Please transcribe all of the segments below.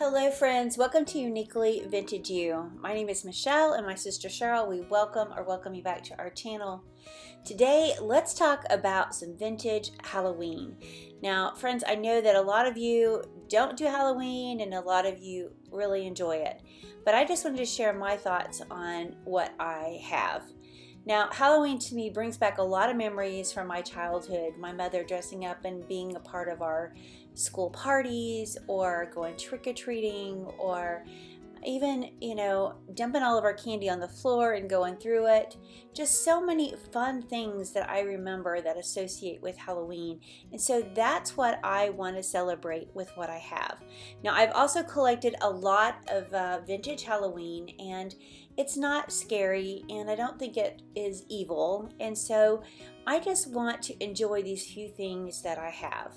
Hello friends, welcome to Uniquely Vintage You. My name is Michelle and my sister Cheryl. We welcome you back to our channel. Today, let's talk about some vintage Halloween. Now, friends, I know that a lot of you don't do Halloween and a lot of you really enjoy it, but I just wanted to share my thoughts on what I have. Now, Halloween to me brings back a lot of memories from my childhood. My mother dressing up and being a part of our school parties, or going trick-or-treating, or even, dumping all of our candy on the floor and going through it. Just so many fun things that I remember that associate with Halloween. And so that's what I want to celebrate with what I have. Now, I've also collected a lot of vintage Halloween, and it's not scary, and I don't think it is evil. And so I just want to enjoy these few things that I have.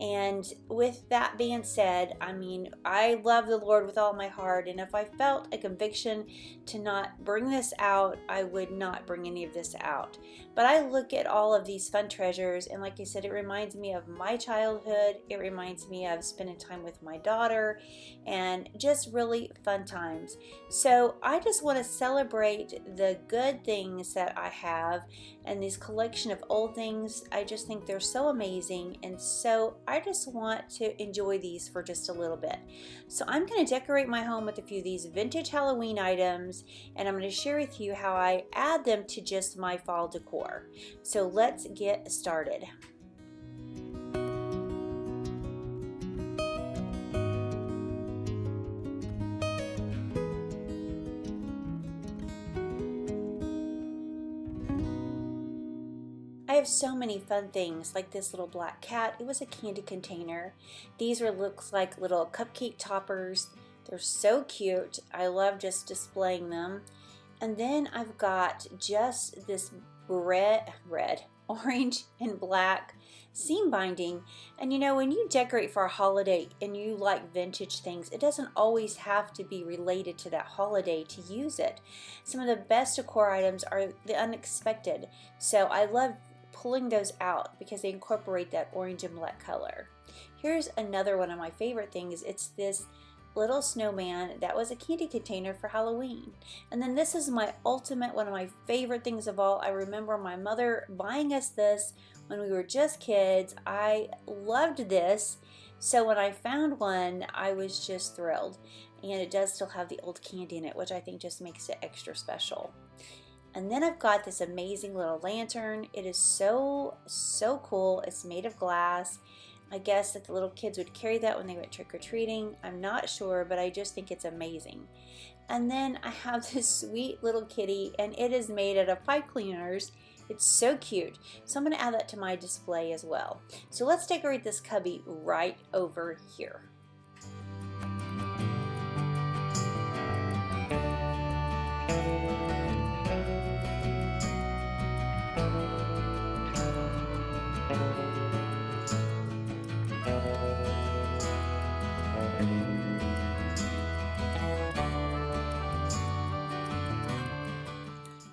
And with that being said, I love the Lord with all my heart, and if I felt a conviction to not bring this out, I would not bring any of this out. But I look at all of these fun treasures, and like I said, it reminds me of my childhood. It reminds me of spending time with my daughter, and just really fun times. So I just want to celebrate the good things that I have, and this collection of old things. I just think they're so amazing, and so I just want to enjoy these for just a little bit. So I'm going to decorate my home with a few of these vintage Halloween items, and I'm going to share with you how I add them to just my fall decor. So let's get started. I have so many fun things, like this little black cat. It was a candy container. These looks like little cupcake toppers. They're so cute. I love just displaying them. And then I've got just this red, orange and black seam binding. And when you decorate for a holiday and you like vintage things, it doesn't always have to be related to that holiday to use it. Some of the best decor items are the unexpected. So I love pulling those out because they incorporate that orange and black color. Here's another one of my favorite things. It's this little snowman that was a candy container for Halloween. And then this is my ultimate, one of my favorite things of all. I remember my mother buying us this when we were just kids. I loved this. So when I found one, I was just thrilled. And it does still have the old candy in it, which I think just makes it extra special. And then I've got this amazing little lantern. It is so cool. It's made of glass. I guess that the little kids would carry that when they went trick-or-treating. I'm not sure, but I just think it's amazing. And then I have this sweet little kitty, and it is made out of pipe cleaners. It's so cute. So I'm going to add that to my display as well. So let's decorate this cubby right over here.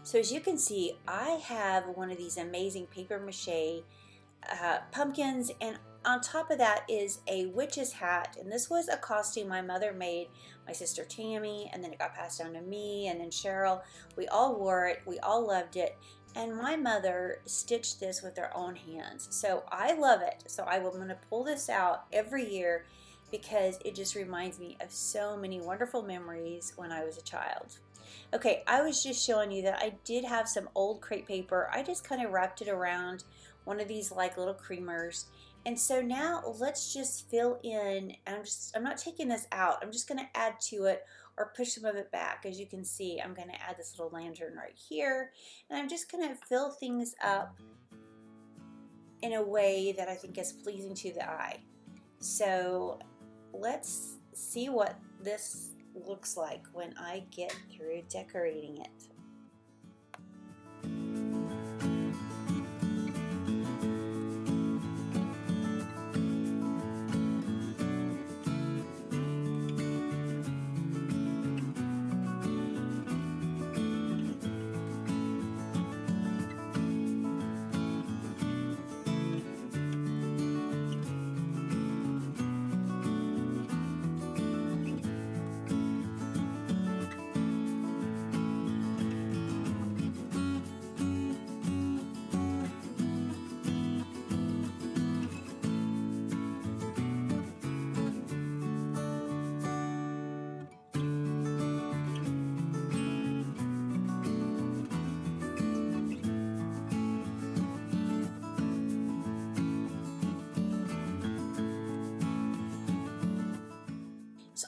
So as you can see, I have one of these amazing paper mache pumpkins, and on top of that is a witch's hat. And this was a costume my mother made, my sister Tammy, and then it got passed down to me, and then Cheryl. We all wore it, we all loved it, and my mother stitched this with her own hands. So I love it. So I'm going to pull this out every year because it just reminds me of so many wonderful memories when I was a child. Okay, I was just showing you that I did have some old crepe paper. I just kind of wrapped it around one of these like little creamers. And so now let's just fill in, and I'm not taking this out. I'm just going to add to it or push some of it back. As you can see, I'm going to add this little lantern right here, and I'm just going to fill things up in a way that I think is pleasing to the eye. So let's see what this looks like when I get through decorating it.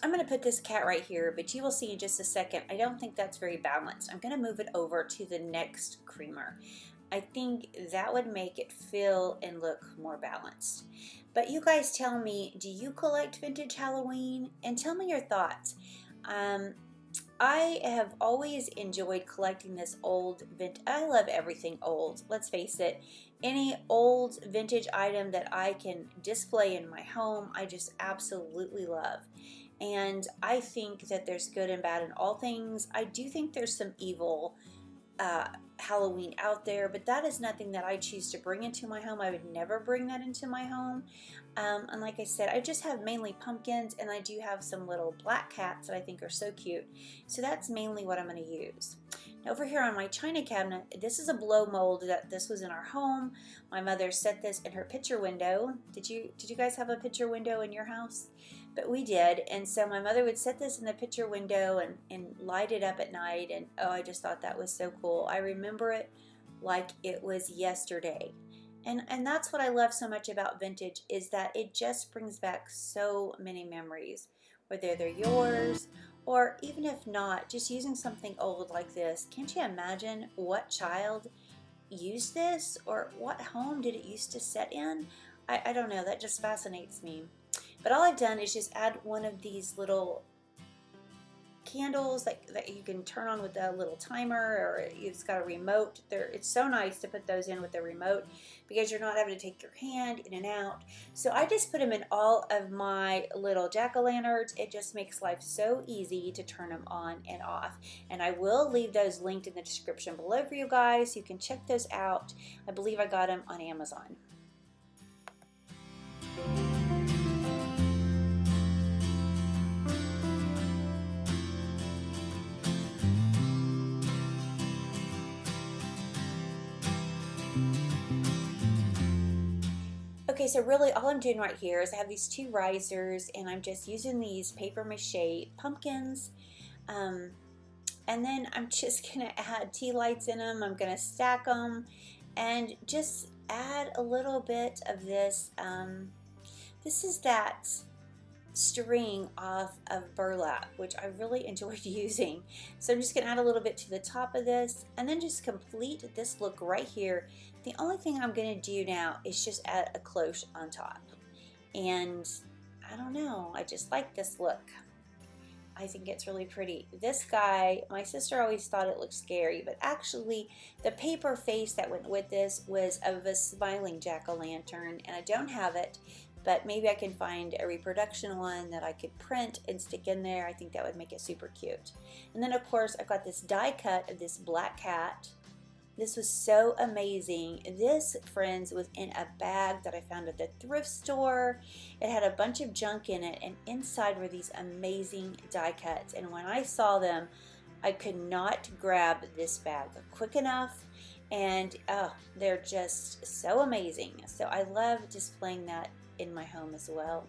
I'm going to put this cat right here, but you will see in just a second, I don't think that's very balanced. I'm going to move it over to the next creamer. I think that would make it feel and look more balanced. But you guys tell me, do you collect vintage Halloween? And tell me your thoughts. I have always enjoyed collecting this old vintage. I love everything old, let's face it. Any old vintage item that I can display in my home, I just absolutely love. And I think that there's good and bad in all things. I do think there's some evil Halloween out there, but that is nothing that I choose to bring into my home. I would never bring that into my home. And like I said, I just have mainly pumpkins, and I do have some little black cats that I think are so cute. So that's mainly what I'm going to use. Now over here on my china cabinet, this is a blow mold that this was in our home. My mother set this in her picture window. Did you guys have a picture window in your house? But we did, and so my mother would set this in the picture window and light it up at night, and oh, I just thought that was so cool. I remember it like it was yesterday. And that's what I love so much about vintage, is that it just brings back so many memories, whether they're yours or even if not, just using something old like this. Can't you imagine what child used this, or what home did it used to set in? I don't know, that just fascinates me. But all I've done is just add one of these little candles that you can turn on with a little timer, or it's got a remote. It's so nice to put those in with the remote because you're not having to take your hand in and out. So I just put them in all of my little jack-o'-lanterns. It just makes life so easy to turn them on and off. And I will leave those linked in the description below for you guys. You can check those out. I believe I got them on Amazon. Okay, so really all I'm doing right here is I have these two risers, and I'm just using these paper mache pumpkins, and then I'm just going to add tea lights in them. I'm going to stack them and just add a little bit of this. This is that string off of burlap, which I really enjoyed using. So I'm just going to add a little bit to the top of this and then just complete this look right here. The only thing I'm going to do now is just add a cloche on top. And I don't know, I just like this look. I think it's really pretty. This guy, my sister always thought it looked scary, but actually the paper face that went with this was of a smiling jack-o'-lantern, and I don't have it, but maybe I can find a reproduction one that I could print and stick in there. I think that would make it super cute. And then of course I've got this die cut of this black cat. This was so amazing. This, friends, was in a bag that I found at the thrift store. It had a bunch of junk in it, and inside were these amazing die cuts. And when I saw them, I could not grab this bag quick enough. And they're just so amazing. So I love displaying that in my home as well.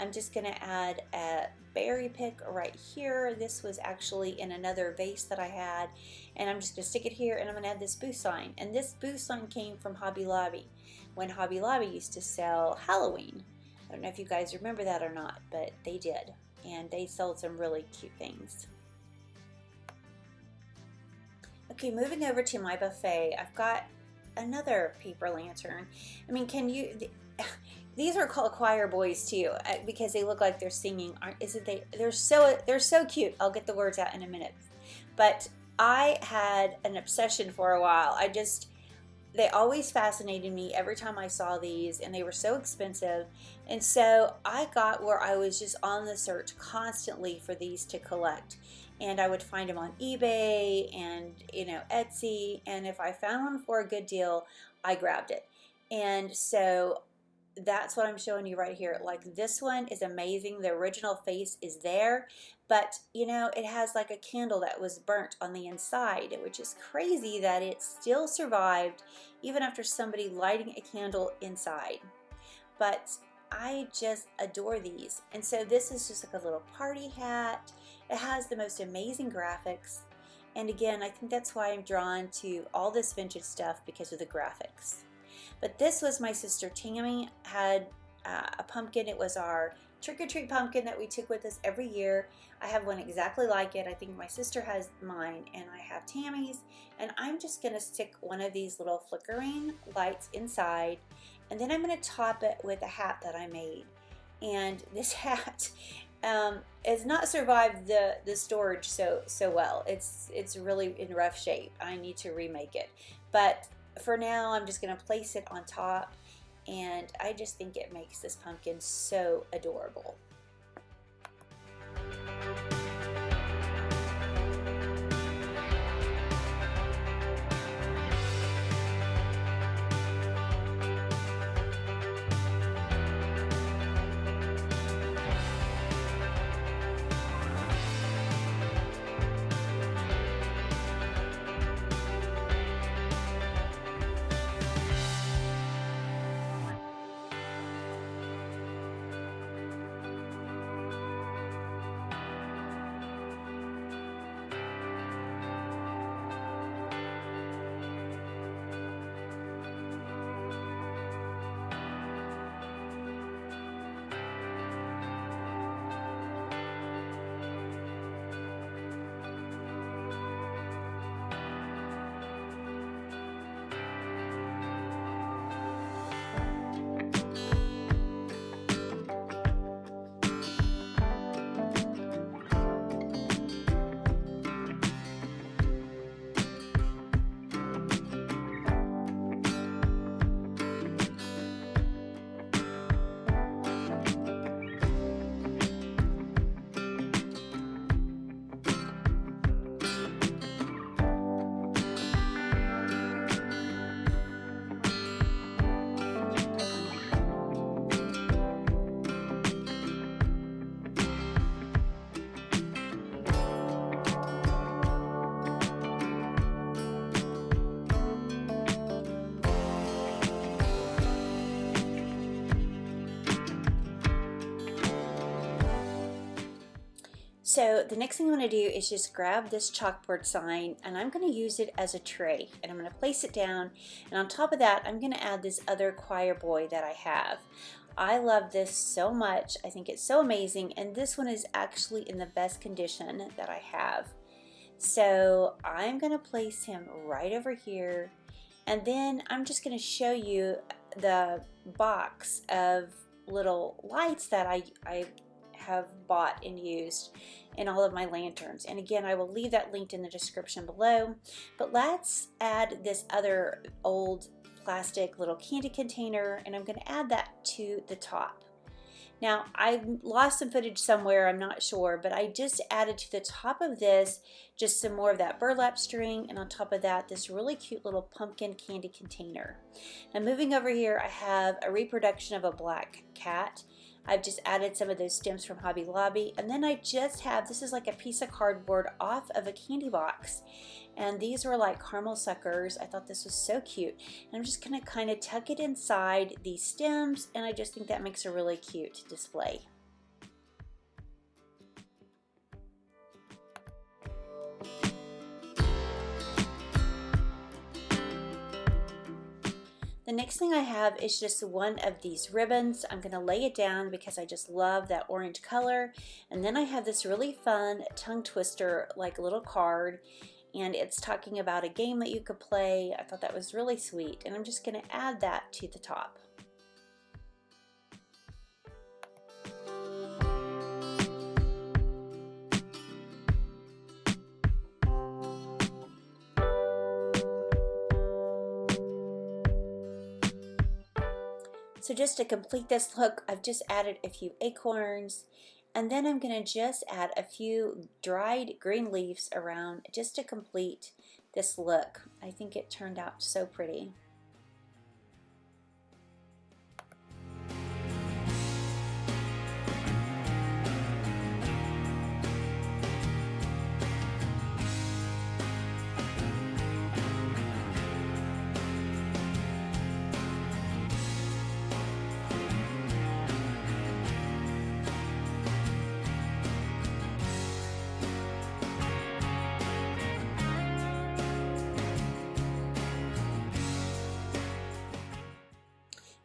I'm just going to add a berry pick right here. This was actually in another vase that I had, and I'm just going to stick it here, and I'm going to add this boo sign. And this boo sign came from Hobby Lobby when Hobby Lobby used to sell Halloween. I don't know if you guys remember that or not, but they did, and they sold some really cute things. Okay, moving over to my buffet, I've got another paper lantern. I mean, can you... These are called choir boys too, because they look like they're singing. They're so cute. I'll get the words out in a minute. But I had an obsession for a while. They always fascinated me every time I saw these, and they were so expensive. And so I got where I was just on the search constantly for these to collect. And I would find them on eBay and, Etsy. And if I found one for a good deal, I grabbed it. And so that's what I'm showing you right here. Like, this one is amazing. The original face is there, but it has like a candle that was burnt on the inside, which is crazy that it still survived even after somebody lighting a candle inside. But I just adore these. And so this is just like a little party hat. It has the most amazing graphics. And again, I think that's why I'm drawn to all this vintage stuff, because of the graphics. But this was my sister Tammy had a pumpkin. It was our trick-or-treat pumpkin that we took with us every year. I have one exactly like it. I think my sister has mine, and I have Tammy's, and I'm just going to stick one of these little flickering lights inside, and then I'm going to top it with a hat that I made. And this hat has not survived the storage so well. It's really in rough shape. I need to remake it, but for now I'm just going to place it on top, and I just think it makes this pumpkin so adorable. So the next thing I'm going to do is just grab this chalkboard sign, and I'm going to use it as a tray, and I'm going to place it down, and on top of that I'm going to add this other choir boy that I have. I love this so much. I think it's so amazing, and this one is actually in the best condition that I have. So I'm going to place him right over here, and then I'm just going to show you the box of little lights that I have bought and used in all of my lanterns. And again, I will leave that linked in the description below. But let's add this other old plastic little candy container, and I'm going to add that to the top. Now, I lost some footage somewhere, I'm not sure, but I just added to the top of this just some more of that burlap string, and on top of that, this really cute little pumpkin candy container. Now, moving over here, I have a reproduction of a black cat. I've just added some of those stems from Hobby Lobby, and then I just have, this is like a piece of cardboard off of a candy box, and these were like caramel suckers. I thought this was so cute, and I'm just going to kind of tuck it inside these stems, and I just think that makes a really cute display. The next thing I have is just one of these ribbons. I'm going to lay it down because I just love that orange color. And then I have this really fun tongue twister, like little card, and it's talking about a game that you could play. I thought that was really sweet, and I'm just going to add that to the top. So just to complete this look, I've just added a few acorns, and then I'm going to just add a few dried green leaves around just to complete this look. I think it turned out so pretty.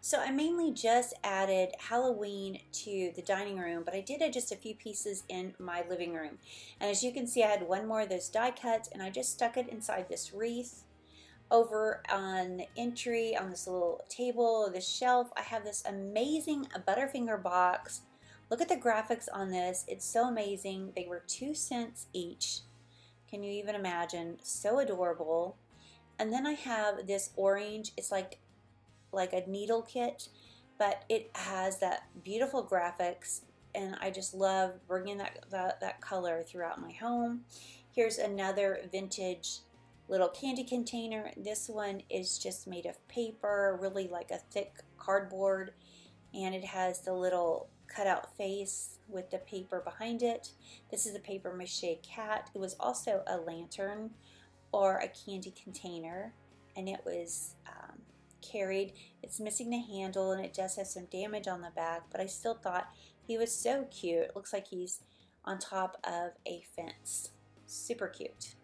So I mainly just added Halloween to the dining room, but I did add just a few pieces in my living room. And as you can see, I had one more of those die cuts, and I just stuck it inside this wreath. Over on the entry, on this little table, this shelf, I have this amazing Butterfinger box. Look at the graphics on this. It's so amazing. They were 2 cents each. Can you even imagine? So adorable. And then I have this orange. It's like a needle kit, but it has that beautiful graphics, and I just love bringing that color throughout my home. Here's another vintage little candy container. This one is just made of paper, really like a thick cardboard, and it has the little cutout face with the paper behind it. This is a paper mache cat. It was also a lantern or a candy container, and it was carried. It's missing the handle, and it does have some damage on the back, but I still thought he was so cute. It looks like he's on top of a fence. Super cute.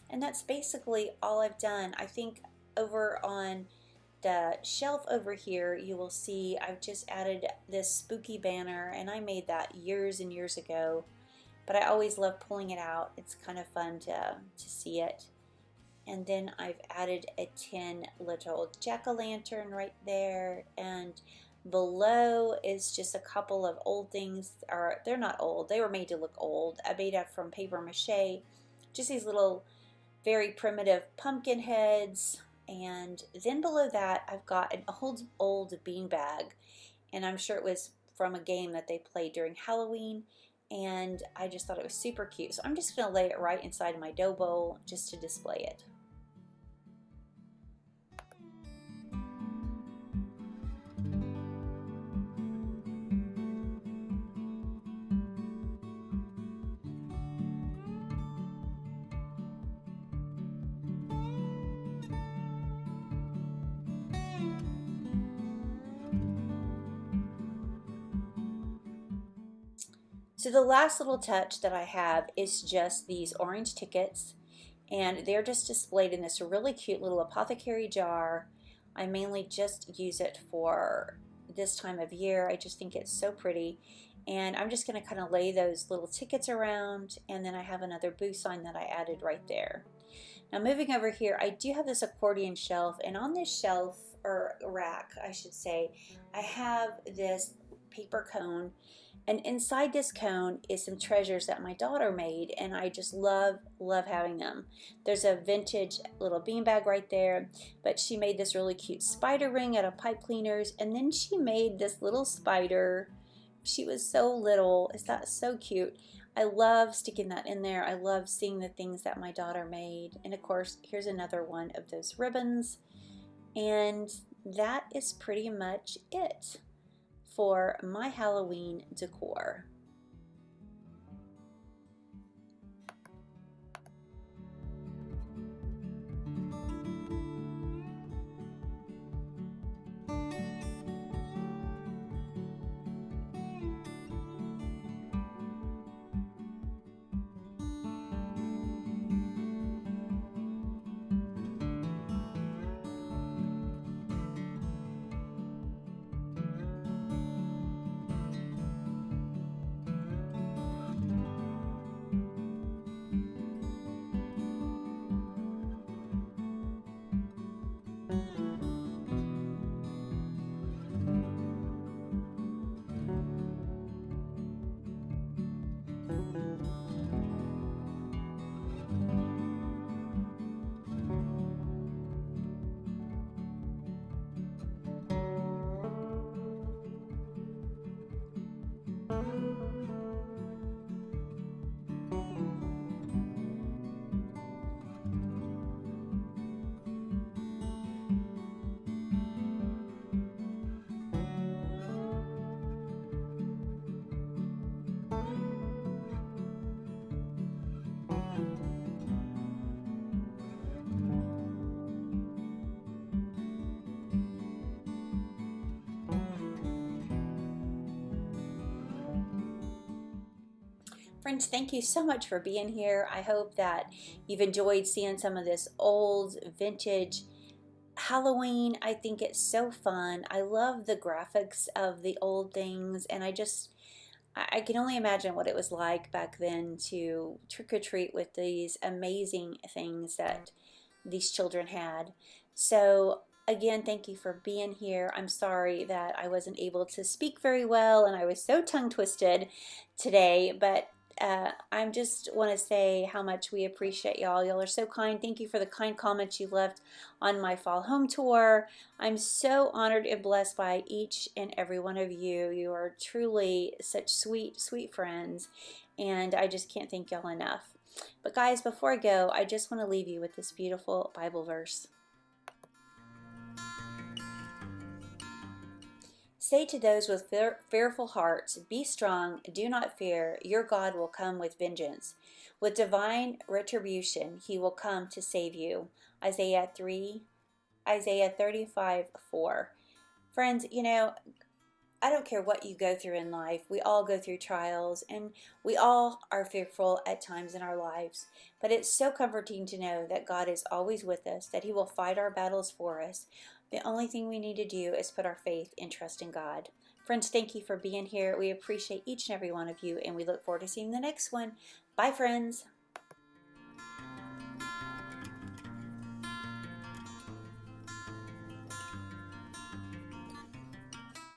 And that's basically all I've done. I think over on the shelf over here, you will see I've just added this spooky banner, and I made that years and years ago, but I always love pulling it out. It's kind of fun to see it. And then I've added a tin little jack-o'-lantern right there, and below is just a couple of old things, or they're not old, they were made to look old. I made up from paper mache, just these little very primitive pumpkin heads. And then below that I've got an old beanbag, and I'm sure it was from a game that they played during Halloween, and I just thought it was super cute. So I'm just going to lay it right inside my dough bowl just to display it. So the last little touch that I have is just these orange tickets, and they're just displayed in this really cute little apothecary jar. I mainly just use it for this time of year. I just think it's so pretty, and I'm just going to kind of lay those little tickets around, and then I have another boo sign that I added right there. Now moving over here, I do have this accordion shelf, and on this shelf, or rack I should say, I have this paper cone, and inside this cone is some treasures that my daughter made, and I just love having them. There's a vintage little beanbag right there, but she made this really cute spider ring out of pipe cleaners, and then she made this little spider. She was so little. Is that so cute? I love sticking that in there. I love seeing the things that my daughter made. And of course, here's another one of those ribbons. And that is pretty much it for my Halloween decor. Friends, thank you so much for being here. I hope that you've enjoyed seeing some of this old vintage Halloween, I think it's so fun. I love the graphics of the old things, and I can only imagine what it was like back then to trick or treat with these amazing things that these children had. So, again, thank you for being here. I'm sorry that I wasn't able to speak very well and I was so tongue twisted today, but I just want to say how much we appreciate y'all. Y'all are so kind. Thank you for the kind comments you left on my fall home tour. I'm so honored and blessed by each and every one of you. You are truly such sweet, sweet friends, and I just can't thank y'all enough. But guys, before I go, I just want to leave you with this beautiful Bible verse. Say to those with fearful hearts, be strong, do not fear, your God will come with vengeance. With divine retribution, he will come to save you. Isaiah 35:4. Friends, I don't care what you go through in life. We all go through trials and we all are fearful at times in our lives. But it's so comforting to know that God is always with us, that he will fight our battles for us. The only thing we need to do is put our faith and trust in God. Friends, thank you for being here. We appreciate each and every one of you, and we look forward to seeing the next one. Bye, friends.